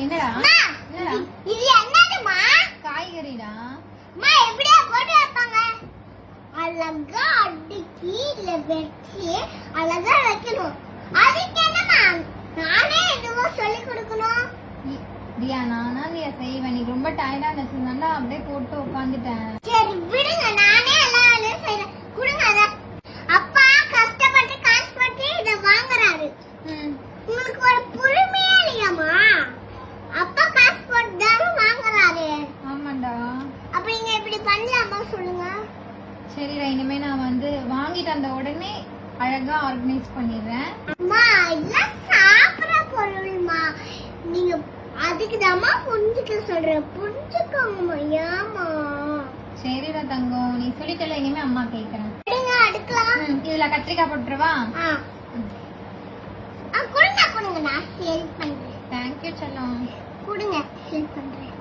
என்னடா என்னடா இது என்னதுமா? காய்கறிடா. அம்மா எப்படியா போட்டு வைப்பாங்க? அழகா அடுக்கி இல்ல வெச்சி அழகா வைக்கணும். அதுக்கு என்னமா நானே எதுவும் சொல்லி கொடுக்கணும்? தியா நானா நீ செய்வேன். நீ ரொம்ப டயர்டா இருந்துச்சுன்னா அப்படியே போட்டு உட்காந்துட்டேன். சரி விடுங்க, நானே எல்லா வேலையும் செய்றேன். கொடுங்க அத. அப்பா கஷ்டப்பட்டு காசு போட்டு இத வாங்குறாரு. உங்களுக்கு ஒரு பொறுமையே இல்லையாமா? அப்பா காசு போட்டு தான் வாங்குறாரு. ஆமாண்டா. அப்ப நீங்க இப்படி பண்ணலாமா சொல்லுங்க? சரிடா, இனிமே நான் வந்து வாங்கிட்டு அந்த உடனே அழகா ஆர்கனைஸ் பண்ணிடுறேன். அம்மா இதெல்லாம் சாப்பிடுற பொருள்மா, நீங்க அதுக்கு தாம்மா புரிஞ்சுக்க சொல்றேன். புரிஞ்சுக்கோங்கம்மா. ஏமா? சரிடா தங்கம், நீ சொல்லிட்டல, இனிமே அம்மா கேக்குறேன். அடுக்கலாம். இதுல கத்திரிக்காய் போட்டுருவா? கொடுங்க கொடுங்க, நான் ஹெல்ப் பண்றேன். தேங்க்யூ செல்லம். கொடுங்க, ஹெல்ப் பண்றேன்.